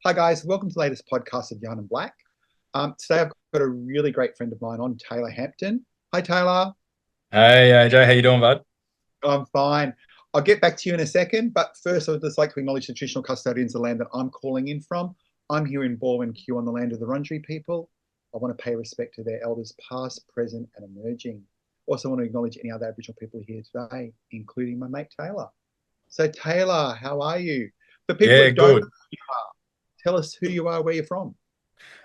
Hi guys, welcome to the latest podcast of Yarn and Black. Today I've got a really great friend of mine on, Taylor Hampton. Hi Taylor, Hey AJ, how you doing, bud? I'm fine. I'll get back to you in a second, but first I would just like to acknowledge the traditional custodians of the land that I'm calling in from. I'm here in Balwyn Q on the land of the Wurundjeri people. I want to pay respect to their elders past, present and emerging. Also want to acknowledge any other Aboriginal people here today, including my mate Taylor. So Taylor, how are you? For people Yeah, that don't know good. who you are, tell us who you are, where you're from.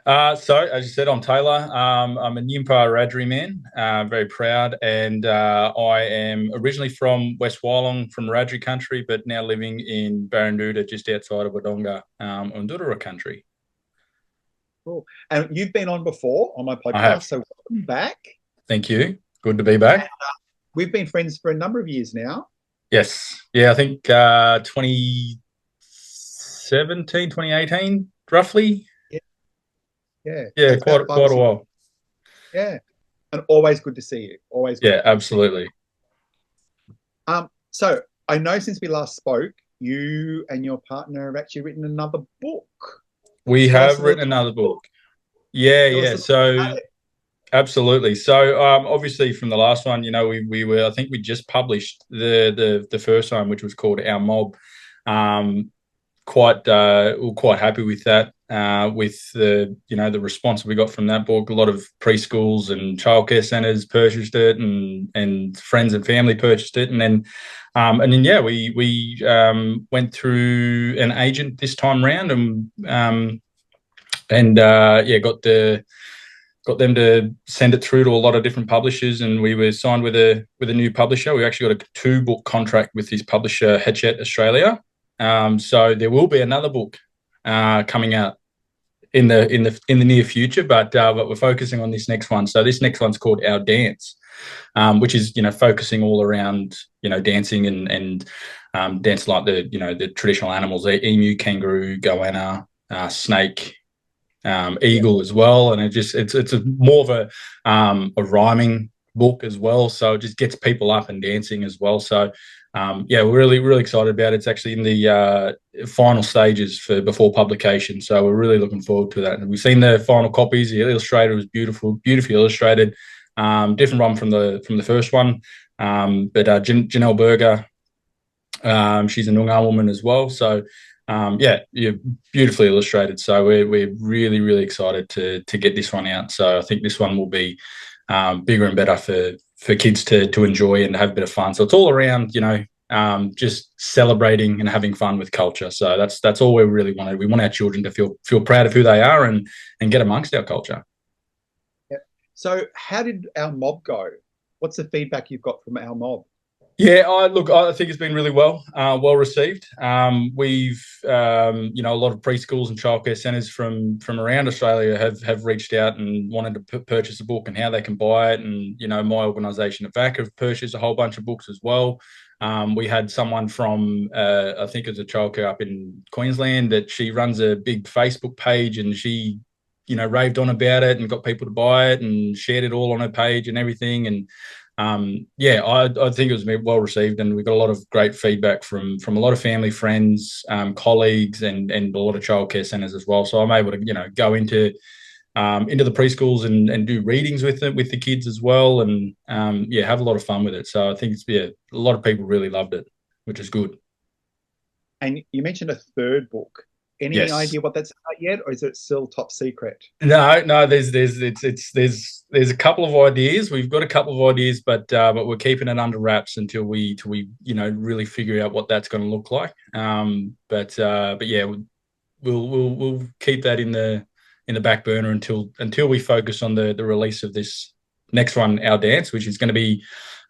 So as you said, I'm Taylor. I'm a Ngiyampaa Wiradjuri man, very proud, and I am originally from West Wyalong, from Wiradjuri country, but now living in Barranduda, just outside of Wodonga, Undurra country. Cool. And you've been on before on my I podcast, have. so welcome back. Thank you. Good to be And back. we've been friends for a number of years now. Yes. Yeah, I think 2017, 2018, roughly. Yeah, yeah. So Yeah, it's about five or quite a six. while. Yeah. And always good to see you. Always Yeah, good to see you. absolutely. So I know since we last spoke, you and your partner have actually written another book. We Tell us have a little written another book. Yeah, tell us yeah. a little So about it. absolutely. So obviously from the last one, we were, I think we just published the first one, which was called Our Mob. Um, we were quite happy with that. With the response we got from that book. A lot of preschools and childcare centres purchased it, and friends and family purchased it, and then yeah, we went through an agent this time round, and yeah, got them to send it through to a lot of different publishers, and we were signed with a new publisher. We actually got a two-book contract with this publisher, Hachette Australia. So there will be another book coming out in the near future, but we're focusing on this next one. So this next one's called Our Dance, which is focusing all around dancing and dance like the traditional animals, emu, kangaroo, goanna, snake, Yeah. eagle as well, and it's a more of a rhyming book as well, so it just gets people up and dancing as well. So yeah, we're really excited about it. It's actually in the final stages for before publication, so we're really looking forward to that. And we've seen the final copies. The illustrator was beautifully illustrated, different one from the first one, but Janelle Berger, she's a Noongar woman as well. So yeah, beautifully illustrated. So we're really excited to get this one out. So I think this one will be bigger and better for kids to enjoy and have a bit of fun. So it's all around just celebrating and having fun with culture. So that's all we really wanted. We want our children to feel proud of who they are and get amongst our culture. Yeah. So how did our mob go? What's the feedback you've got from our mob? Yeah, I think it's been really well received. We've a lot of preschools and childcare centres from around Australia have reached out and wanted to purchase a book and how they can buy it. And my organisation at VACCA have purchased a whole bunch of books as well. We had someone from I think it's a childcare up in Queensland that she runs a big Facebook page, and she raved on about it and got people to buy it and shared it all on her page and everything. And yeah, I think it was well received, and we got a lot of great feedback from a lot of family, friends, colleagues, and a lot of childcare centres as well. So I'm able to go into the preschools and do readings with the kids as well, and yeah, have a lot of fun with it. So I think a lot of people really loved it, which is good. And you mentioned a third book. Any Yes. idea what that's about yet, or is it still top secret? No. There's a couple of ideas. We've got a couple of ideas, but we're keeping it under wraps until we really figure out what that's going to look like. But yeah, we'll keep that in the back burner until we focus on the release of this next one, Our Dance, which is going to be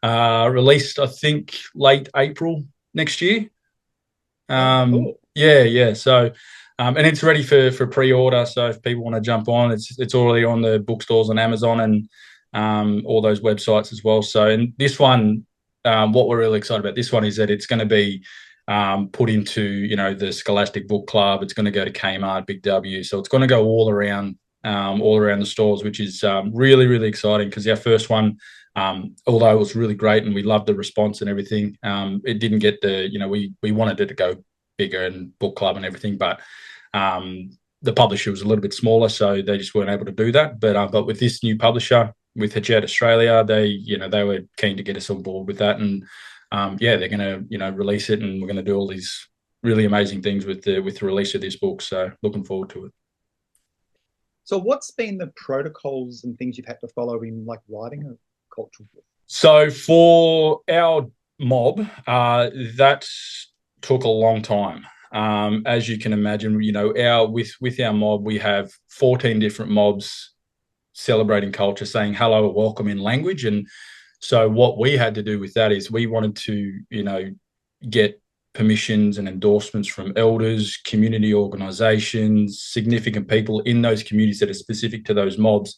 released, I think, late April next year. Oh, cool. Yeah. So, and it's ready for pre-order. So if people want to jump on, it's already on the bookstores on Amazon and all those websites as well. So, and this one, what we're really excited about this one is that it's going to be put into the Scholastic Book Club. It's going to go to Kmart, Big W. So it's going to go all around the stores, which is really exciting, because our first one, although it was really great and we loved the response and everything, it didn't get we wanted it to go bigger and book club and everything, but the publisher was a little bit smaller, so they just weren't able to do that. But with this new publisher, with Hachette Australia, they were keen to get us on board with that, and they're going to release it, and we're going to do all these really amazing things with the release of this book. So looking forward to it. So what's been the protocols and things you've had to follow in like writing a cultural book? So for our mob, that took a long time. As you can imagine, with our mob, we have 14 different mobs celebrating culture, saying hello or welcome in language. And so what we had to do with that is we wanted to, get permissions and endorsements from elders, community organizations, significant people in those communities that are specific to those mobs,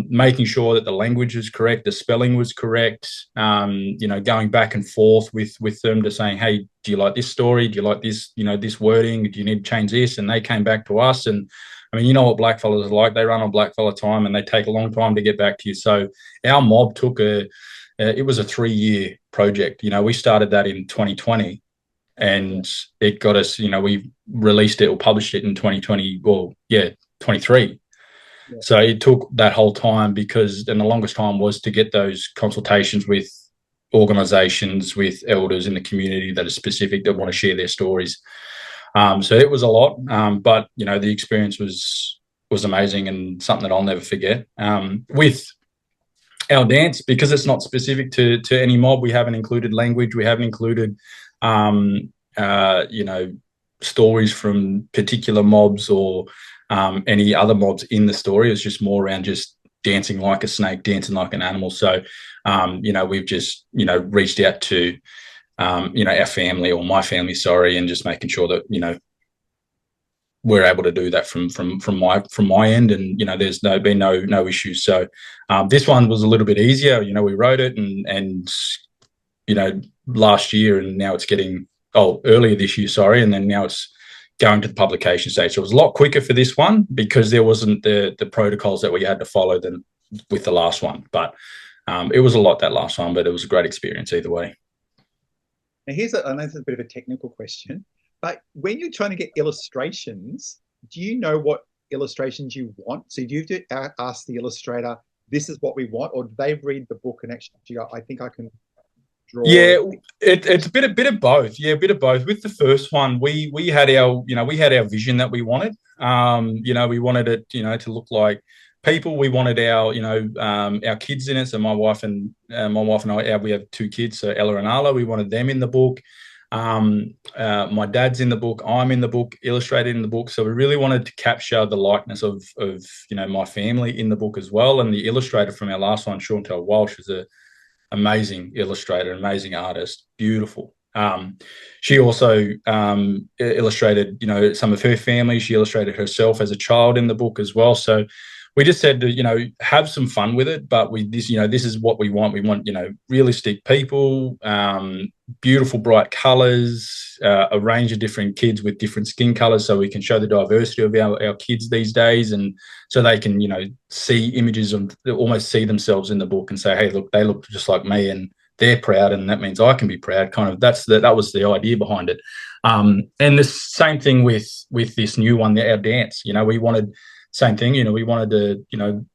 making sure that the language was correct, the spelling was correct, going back and forth with them to saying, hey, do you like this story? Do you like this, this wording? Do you need to change this? And they came back to us. And I mean, you know what blackfellas are like. They run on blackfella time and they take a long time to get back to you. So our mob took it was a 3-year project. We started that in 2020 and it got us, we released it or published it in 2020, 23. Yeah. So it took that whole time and the longest time was to get those consultations with organizations, with elders in the community that are specific, that want to share their stories. So it was a lot, but the experience was amazing and something that I'll never forget. With our dance, because it's not specific to any mob, we haven't included language, we haven't included stories from particular mobs or any other mobs in the story. It's just more around just dancing like a snake, dancing like an animal. So we've just reached out to our family, or my family, sorry, and just making sure that we're able to do that from my end, and there's been no issues. So this one was a little bit easier. We wrote it and last year, and now it's getting earlier this year, sorry, and then now it's going to the publication stage. So it was a lot quicker for this one because there wasn't the protocols that we had to follow than with the last one. But it was a lot, that last one, but it was a great experience either way. Now I know this is a bit of a technical question, but when you're trying to get illustrations, do you know what illustrations you want? So do you have to ask the illustrator, this is what we want, or do they read the book and actually go, I think I can draw? Yeah, it's a bit of both. Yeah, a bit of both. With the first one, we had our vision that we wanted. We wanted it, to look like people. We wanted our kids in it. So my wife and I, we have 2 kids, so Ella and Arla. We wanted them in the book. My dad's in the book. I'm in the book, illustrated in the book. So we really wanted to capture the likeness of my family in the book as well. And the illustrator from our last one, Chantal Walsh, is a amazing illustrator, amazing artist, beautiful. She also illustrated, some of her family. She illustrated herself as a child in the book as well. So we just said to, have some fun with it, but this is what we want. We want, realistic people, beautiful, bright colors, a range of different kids with different skin colors, so we can show the diversity of our kids these days, and so they can, see images and almost see themselves in the book and say, hey, look, they look just like me and they're proud, and that means I can be proud. Kind of that was the idea behind it. And the same thing with this new one, our dance. We wanted same thing. We wanted to,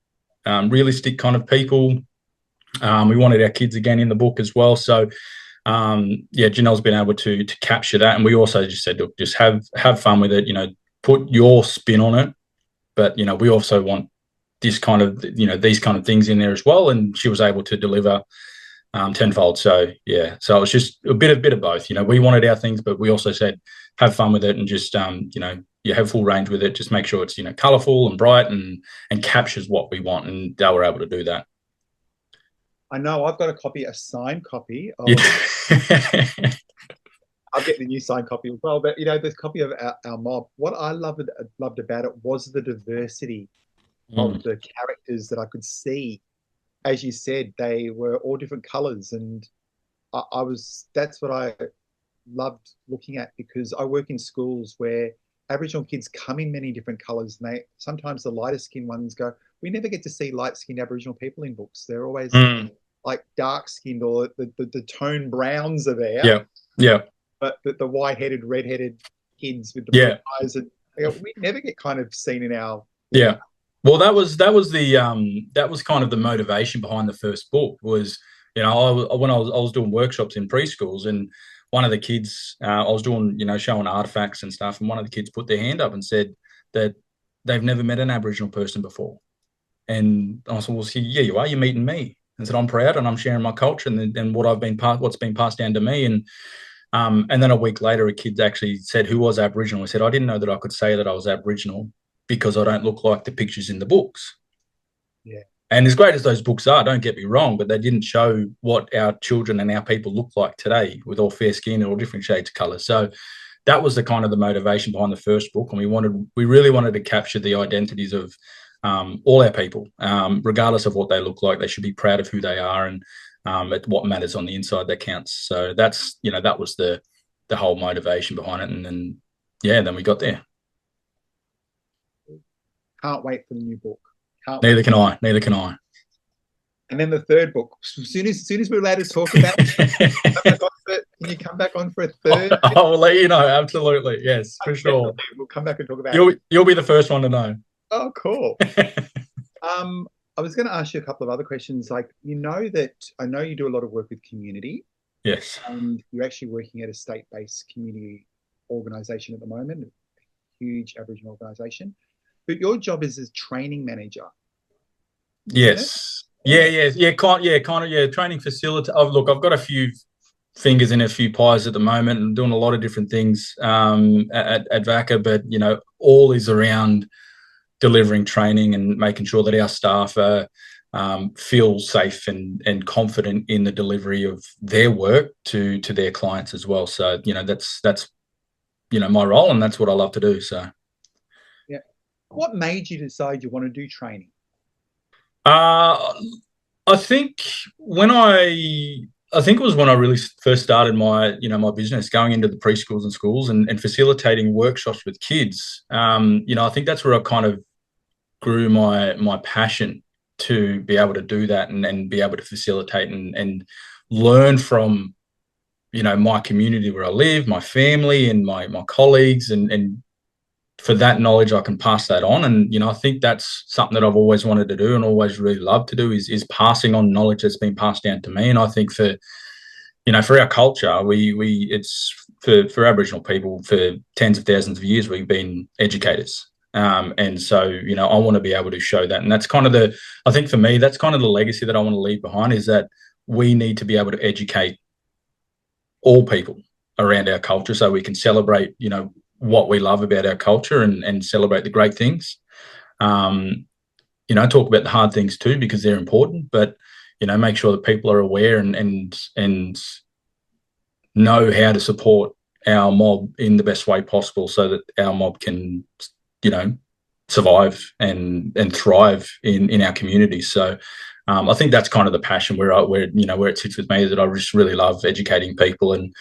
realistic kind of people. We wanted our kids again in the book as well. So Janelle's been able to capture that, and we also just said, look, just have fun with it. Put your spin on it, but we also want this kind of these kind of things in there as well. And she was able to deliver tenfold. So so it was just a bit of both. We wanted our things, but we also said have fun with it and just you have full range with it. Just make sure it's colourful and bright and captures what we want, and they were able to do that. I know I've got a signed copy. I'll get the new signed copy as well. But this copy of our mob. What I loved about it was the diversity of the characters that I could see. As you said, they were all different colours, and that's what I loved looking at, because I work in schools where Aboriginal kids come in many different colours, and sometimes the lighter skinned ones go, we never get to see light skinned Aboriginal people in books. They're always like dark skinned, or the tone browns are there. Yeah. But the white headed, red headed kids with the blue eyes, We never get kind of seen in our Yeah. Well, that was kind of the motivation behind the first book was, when I was doing workshops in preschools, and one of the kids, I was doing, showing artifacts and stuff, and one of the kids put their hand up and said that they've never met an Aboriginal person before. And I said, well, see, yeah, you are. You're meeting me. And said, I'm proud and I'm sharing my culture and what's been passed down to me. And then a week later, a kid actually said who was Aboriginal. I said, I didn't know that I could say that I was Aboriginal because I don't look like the pictures in the books. Yeah. And as great as those books are, don't get me wrong, but they didn't show what our children and our people look like today with all fair skin and all different shades of colour. So that was the kind of the motivation behind the first book. And we really wanted to capture the identities of all our people, regardless of what they look like. They should be proud of who they are, and what matters on the inside that counts. So that's, that was the whole motivation behind it. And then we got there. Can't wait for the new book. Neither can I. And then the third book. As soon as we're allowed to talk about it, can you come back on for a third? I'll let you know. Absolutely, yes, for sure. We'll come back and talk about it. You'll be the first one to know. Oh, cool. I was going to ask you a couple of other questions. Like, I know you do a lot of work with community. Yes. And you're actually working at a state-based community organisation at the moment, a huge Aboriginal organisation. But your job is as training manager. Yes. Yeah. Training facility. Look, I've got a few fingers in a few pies at the moment and doing a lot of different things at VACCA, but all is around delivering training and making sure that our staff feel safe and confident in the delivery of their work to their clients as well. So that's my role, and that's what I love to do. So yeah. What made you decide you want to do training? I think it was when I really first started my my business, going into the preschools and schools and facilitating workshops with kids. I think that's where I kind of grew my passion to be able to do that and be able to facilitate and learn from my community where I live, my family and my colleagues, and for that knowledge I can pass that on. And I think that's something that I've always wanted to do and always really loved to do is passing on knowledge that's been passed down to me. And I think for our culture, it's for Aboriginal people, for tens of thousands of years we've been educators. And so I want to be able to show that. And that's kind of I think for me, that's kind of the legacy that I want to leave behind, is that we need to be able to educate all people around our culture so we can celebrate what we love about our culture and celebrate the great things. Talk about the hard things too, because they're important, but make sure that people are aware and know how to support our mob in the best way possible so that our mob can survive and thrive in our communities. So I think that's kind of the passion where it sits with me, that I just really love educating people and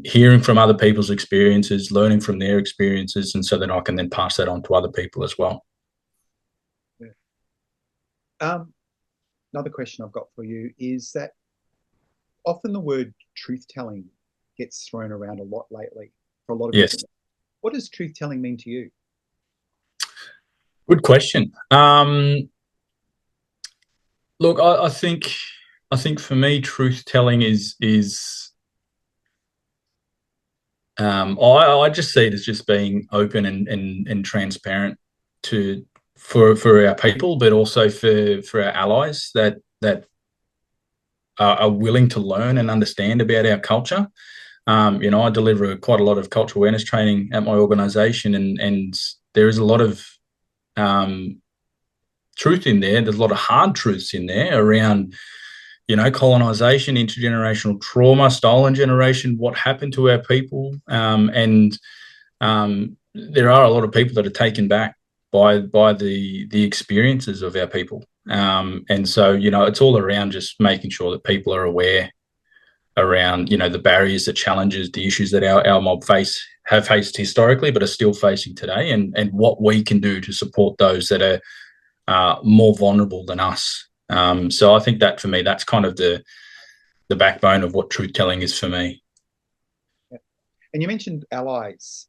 hearing from other people's experiences, learning from their experiences, and so that I can then pass that on to other people as well. Yeah. Another question I've got for you is that often the word truth-telling gets thrown around a lot lately for a lot of people. What does truth-telling mean to you? Good question. Look, I think for me, truth-telling is I just see it as just being open and transparent for our people, but also for our allies that are willing to learn and understand about our culture. I deliver quite a lot of cultural awareness training at my organisation, and there is a lot of truth in there. There's a lot of hard truths in there around colonisation, intergenerational trauma, stolen generation, what happened to our people. And there are a lot of people that are taken back by the experiences of our people. And so, it's all around just making sure that people are aware around, the barriers, the challenges, the issues that our mob have faced historically, but are still facing today, and what we can do to support those that are more vulnerable than us. So I think that for me, that's kind of the backbone of what truth telling is for me. Yeah. And you mentioned allies.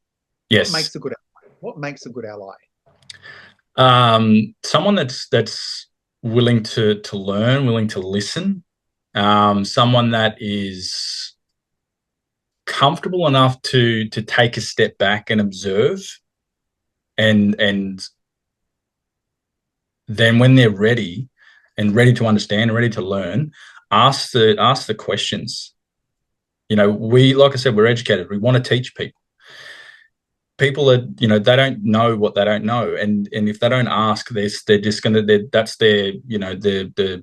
Yes. What makes a good ally? What makes a good ally? Someone that's willing to learn, willing to listen, someone that is comfortable enough to take a step back and observe, and then when they're ready to understand, ready to learn, ask the questions. You know, like I said, we're educated. We want to teach people. People are, you know, they don't know what they don't know, and if they don't ask, they're just gonna, that's their, you know, the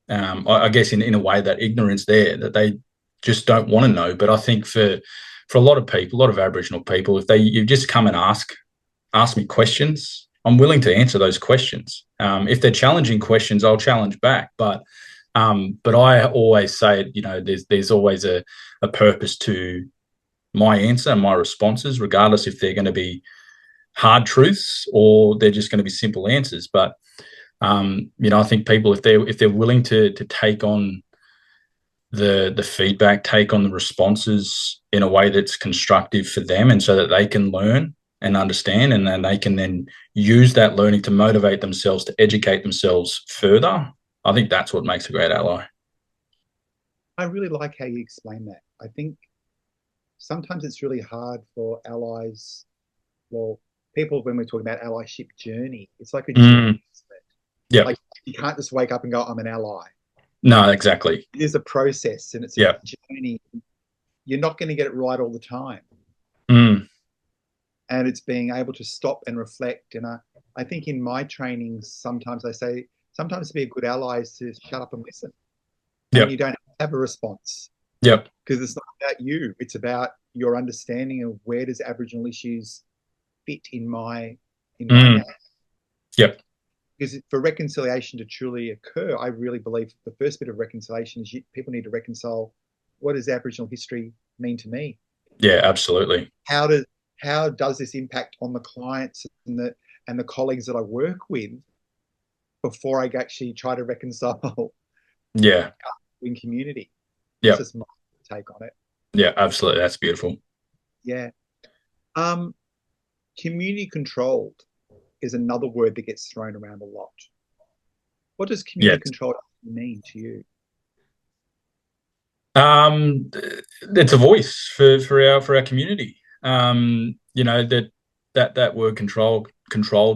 I guess in a way, that ignorance there, that they just don't want to know. But I think for a lot of people, a lot of Aboriginal people, if you just come and ask me questions, I'm willing to answer those questions. If they're challenging questions, I'll challenge back. But I always say, you know, there's always a purpose to my answer and my responses, regardless if they're going to be hard truths or they're just going to be simple answers. But you know, I think people, if they're willing to take on the feedback, take on the responses in a way that's constructive for them, and so that they can learn and understand, and then they can then use that learning to motivate themselves, to educate themselves further, I think that's what makes a great ally. I really like how you explain that. I think sometimes it's really hard for allies, well, people, when we're talking about allyship journey, it's like a journey. Yeah. Like, you can't just wake up and go, I'm an ally. No, exactly. It is a process, and it's a journey. You're not going to get it right all the time. And it's being able to stop and reflect. And I think in my trainings, sometimes I say, sometimes to be a good ally is to shut up and listen. And you don't have a response. Yep. Because it's not about you. It's about your understanding of where does Aboriginal issues fit in my narrative. Yep. Because for reconciliation to truly occur, I really believe the first bit of reconciliation is people need to reconcile, what does Aboriginal history mean to me? Yeah, absolutely. How does this impact on the clients and the colleagues that I work with before I actually try to reconcile? Yeah. In community. Yeah. That's just my take on it. Yeah, absolutely. That's beautiful. Yeah. Community controlled is another word that gets thrown around a lot. What does community controlled mean to you? It's a voice for our community. You know, that word controlled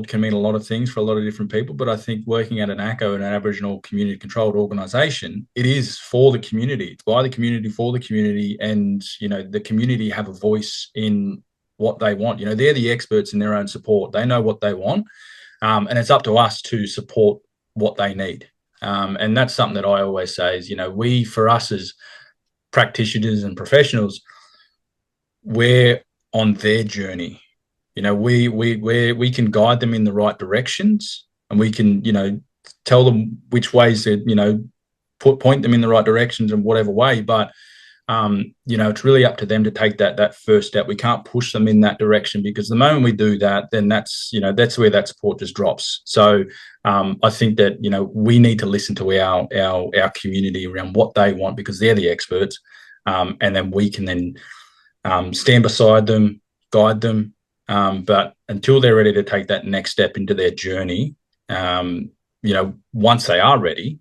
can mean a lot of things for a lot of different people, but I think working at an ACO, an Aboriginal community controlled organisation, it is for the community. It's by the community, for the community, and you know, the community have a voice in what they want. You know, they're the experts in their own support. They know what they want, and it's up to us to support what they need. And that's something that I always say is, you know, for us as practitioners and professionals, we're on their journey. You know, we can guide them in the right directions, and we can, you know, tell them which ways to, you know, point them in the right directions in whatever way. But you know, it's really up to them to take that first step. We can't push them in that direction, because the moment we do that, then that's where that support just drops. So I think that, you know, we need to listen to our community around what they want, because they're the experts, and then we can then stand beside them, guide them. But until they're ready to take that next step into their journey, you know, once they are ready,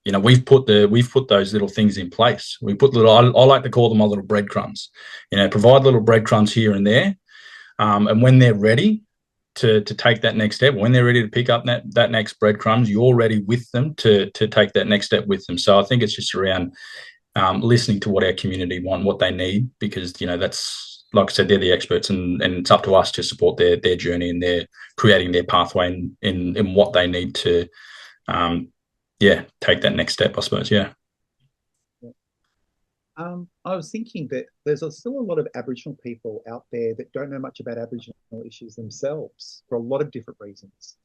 you know, we've put those little things in place. We put I like to call them our little breadcrumbs. You know, provide little breadcrumbs here and there, and when they're ready to take that next step, when they're ready to pick up that next breadcrumbs, you're ready with them to take that next step with them. So I think it's just around listening to what our community want, what they need, because, you know, that's, like I said, they're the experts, and it's up to us to support their journey, and they're creating their pathway in what they need to take that next step, I suppose. I was thinking that there's still a lot of Aboriginal people out there that don't know much about Aboriginal issues themselves for a lot of different reasons.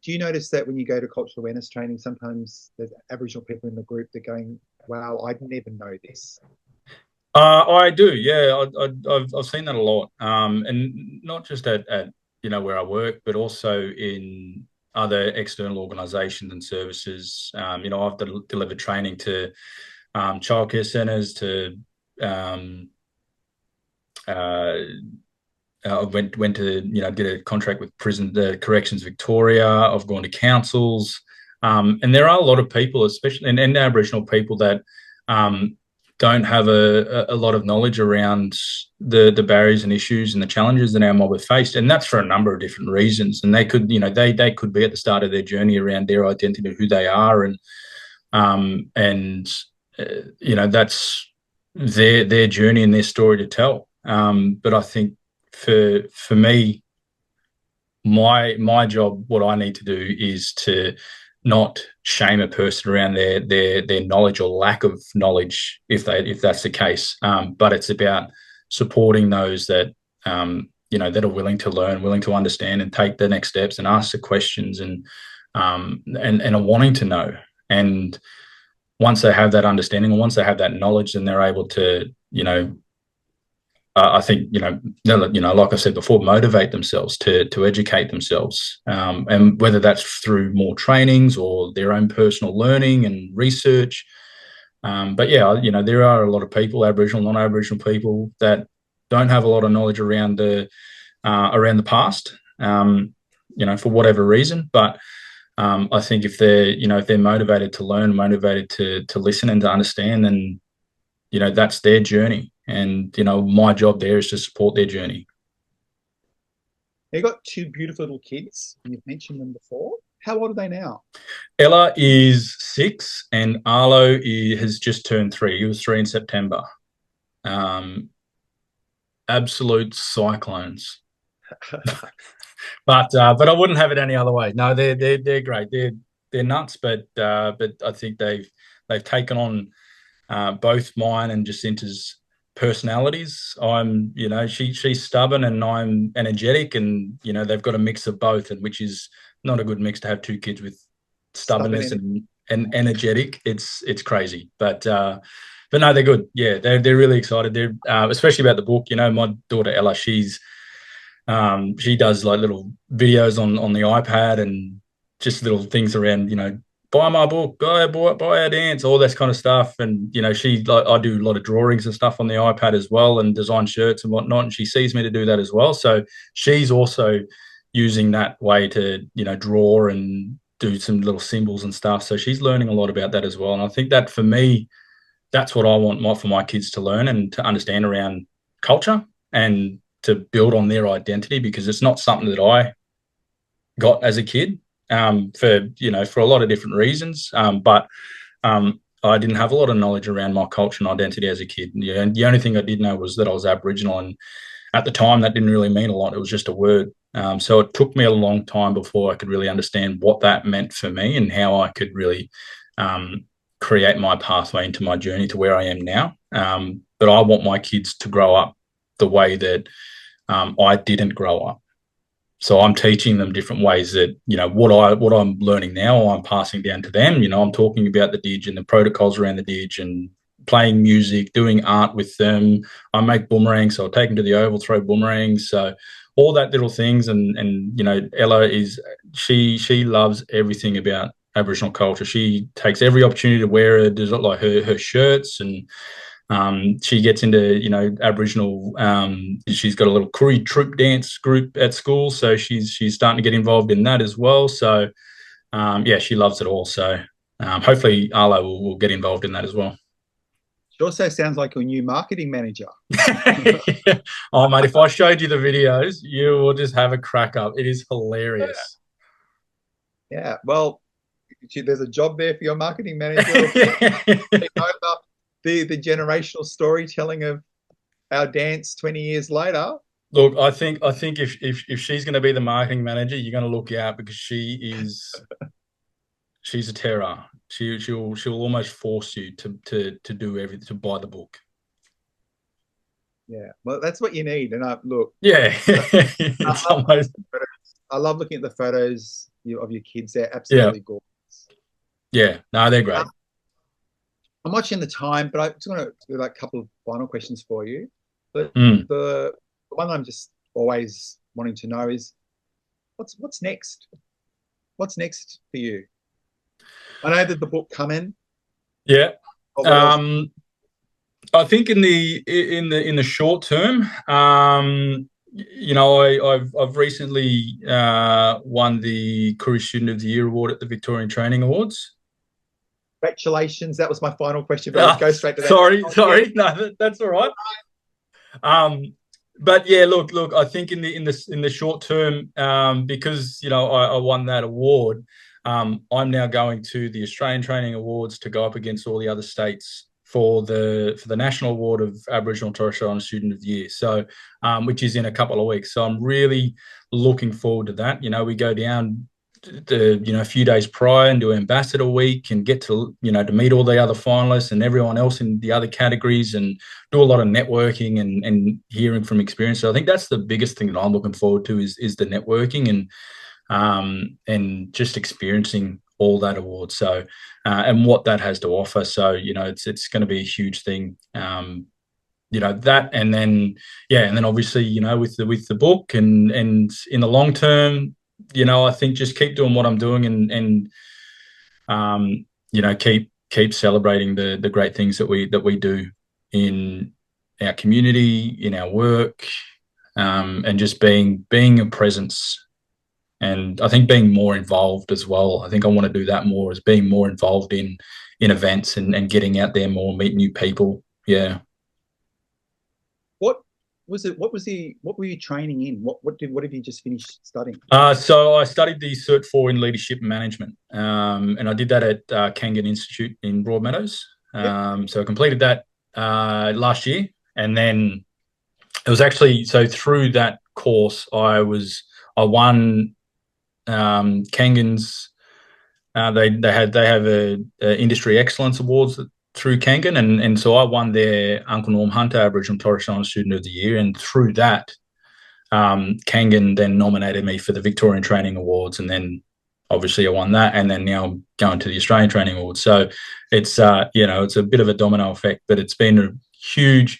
Do you notice that when you go to cultural awareness training, sometimes there's Aboriginal people in the group that are going, wow, I'd never know this? I do, yeah. I've seen that a lot, and not just at you know, where I work, but also in other external organisations and services. You know, I've delivered training to childcare centres, to went to, did a contract with the Corrections Victoria. I've gone to councils, and there are a lot of people, especially and Aboriginal people, that don't have a lot of knowledge around the barriers and issues and the challenges that our mob have faced, and that's for a number of different reasons. And they could, they could be at the start of their journey around their identity, who they are, and that's their journey and their story to tell. But I think for me, my job, what I need to do is to not shame a person around their knowledge or lack of knowledge, if that's the case. But it's about supporting those that that are willing to learn, willing to understand, and take the next steps and ask the questions, and are wanting to know. And once they have that understanding, and once they have that knowledge, then they're able to, I think, like I said before, motivate themselves to educate themselves, and whether that's through more trainings or their own personal learning and research. But yeah, there are a lot of people, Aboriginal, non-Aboriginal people, that don't have a lot of knowledge around the past, for whatever reason. But I think if they're motivated to learn, motivated to listen and to understand, then that's their journey. And my job there is to support their journey. You've got two beautiful little kids, and you've mentioned them before. How old are they now? Ella is 6, and Arlo has just turned 3. He was 3 in September. Absolute cyclones. But I wouldn't have it any other way. No, they're great. They're nuts, but I think they've taken on both mine and Jacinta's personalities. I'm, she's stubborn and I'm energetic, and they've got a mix of both, and which is not a good mix to have two kids with stubbornness and energetic. It's crazy, but no, they're good. Yeah, they're really excited. They're especially about the book. My daughter Ella, she does like little videos on the iPad and just little things around, buy my book, buy our dance, all this kind of stuff. And, I do a lot of drawings and stuff on the iPad as well, and design shirts and whatnot. And she sees me to do that as well. So she's also using that way to, draw and do some little symbols and stuff. So she's learning a lot about that as well. And I think that for me, that's what I want for my kids to learn and to understand around culture and to build on their identity, because it's not something that I got as a kid, for a lot of different reasons. But I didn't have a lot of knowledge around my culture and identity as a kid. And the only thing I did know was that I was Aboriginal, and at the time that didn't really mean a lot. It was just a word. So it took me a long time before I could really understand what that meant for me and how I could really create my pathway into my journey to where I am now. But I want my kids to grow up the way that I didn't grow up. So I'm teaching them different ways that, what I'm learning now, I'm passing down to them. I'm talking about the Dig and the protocols around the Dig, and playing music, doing art with them. I make boomerangs, so I'll take them to the oval, throw boomerangs. So all that little things. And Ella she loves everything about Aboriginal culture. She takes every opportunity to wear it, like her shirts, and she gets into, Aboriginal. She's got a little Koorie troop dance group at school, so she's starting to get involved in that as well. So she loves it all. So hopefully Arlo will get involved in that as well. It also sounds like your new marketing manager. Yeah. Oh, mate, if I showed you the videos, you will just have a crack up. It is hilarious. Yeah, well, there's a job there for your marketing manager. The generational storytelling of our dance 20 years later. Look, I think if she's going to be the marketing manager, you're going to look out, because she's a terror. She'll almost force you to do everything, to buy the book. Yeah, well, that's what you need. And look, yeah, I love looking at the photos of your kids. They're absolutely gorgeous. Yeah, no, they're great. I'm watching the time, but I just want to do like a couple of final questions for you. But the one I'm just always wanting to know is what's next? What's next for you? I know that the book coming. Yeah. I think in the short term, You know, I've recently won the Koorie Student of the Year award at the Victorian Training Awards. Congratulations. That was my final question, but let's go straight to that. Sorry. No, that's all right. But yeah, look. I think in the short term, because I won that award, I'm now going to the Australian Training Awards to go up against all the other states for the National Award of Aboriginal and Torres Strait Islander Student of the Year. So, which is in a couple of weeks. So I'm really looking forward to that. We go down a few days prior and do Ambassador Week and get to to meet all the other finalists and everyone else in the other categories and do a lot of networking and hearing from experience. So I think that's the biggest thing that I'm looking forward to is the networking and just experiencing all that award. So and what that has to offer. So it's going to be a huge thing. That and then obviously with the book and in the long term. I think just keep doing what I'm doing and keep celebrating the great things that we do in our community, in our work, and just being a presence. And I think being more involved as well. I think I want to do that more, as being more involved in events and getting out there more, meet new people. Yeah. What were you training in? What have you just finished studying? So I studied the Cert 4 in Leadership and Management, and I did that at Kangan Institute in Broadmeadows. So I completed that last year, and then it was actually through that course I won Kangan's. They have a Industry Excellence Awards through Kangan, and so I won their Uncle Norm Hunter Aboriginal and Torres Strait Islander Student of the Year, and through that, Kangan then nominated me for the Victorian Training Awards, and then obviously I won that, and then now I'm going to the Australian Training Awards. So it's it's a bit of a domino effect, but it's been a huge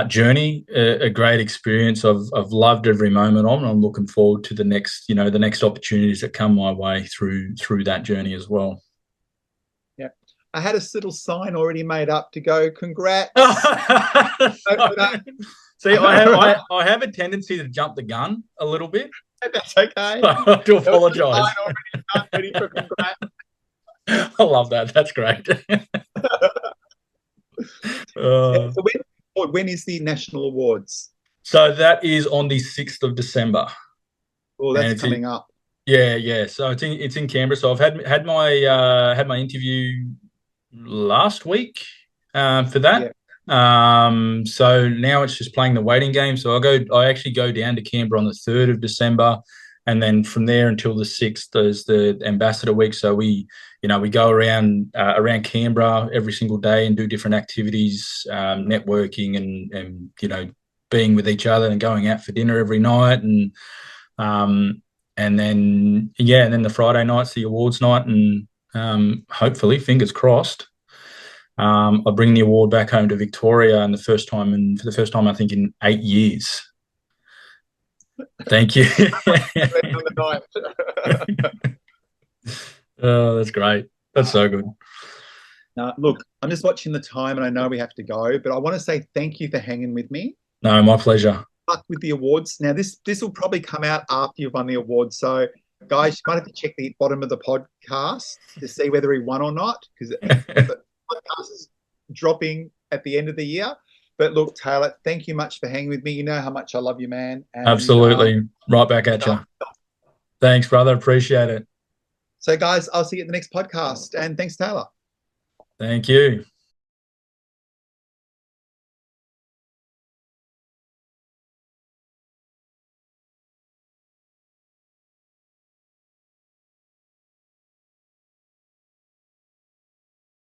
journey, a great experience. I've loved every moment of it. I'm looking forward to the next opportunities that come my way through that journey as well. I had a little sign already made up to go, congrats. See, I have a tendency to jump the gun a little bit. That's okay. So I do apologise. Ready for congrats. I love that. That's great. So when is the National Awards? So that is on the 6th of December. Oh, that's coming up. Yeah. So it's in Canberra. So I've had my interview last week for that. So now it's just playing the waiting game. So I actually go down to Canberra on the 3rd of December, and then from there until the 6th there's the Ambassador Week. So we go around Canberra every single day and do different activities, networking and being with each other and going out for dinner every night, and then the Friday night's the awards night, and hopefully, fingers crossed, I bring the award back home to Victoria, and for the first time I think in 8 years. Thank you. Oh, that's great. That's so good. Now, look, I'm just watching the time, and I know we have to go, but I want to say thank you for hanging with me. No, my pleasure. Luck with the awards. Now, this will probably come out after you've won the awards, so guys, you might have to check the bottom of the podcast to see whether he won or not, because the podcast is dropping at the end of the year. But look, Taylor, thank you much for hanging with me. You know how much I love you, man. And, absolutely. Right back at you. Thanks, brother. Appreciate it. So, guys, I'll see you at the next podcast. And thanks, Taylor. Thank you.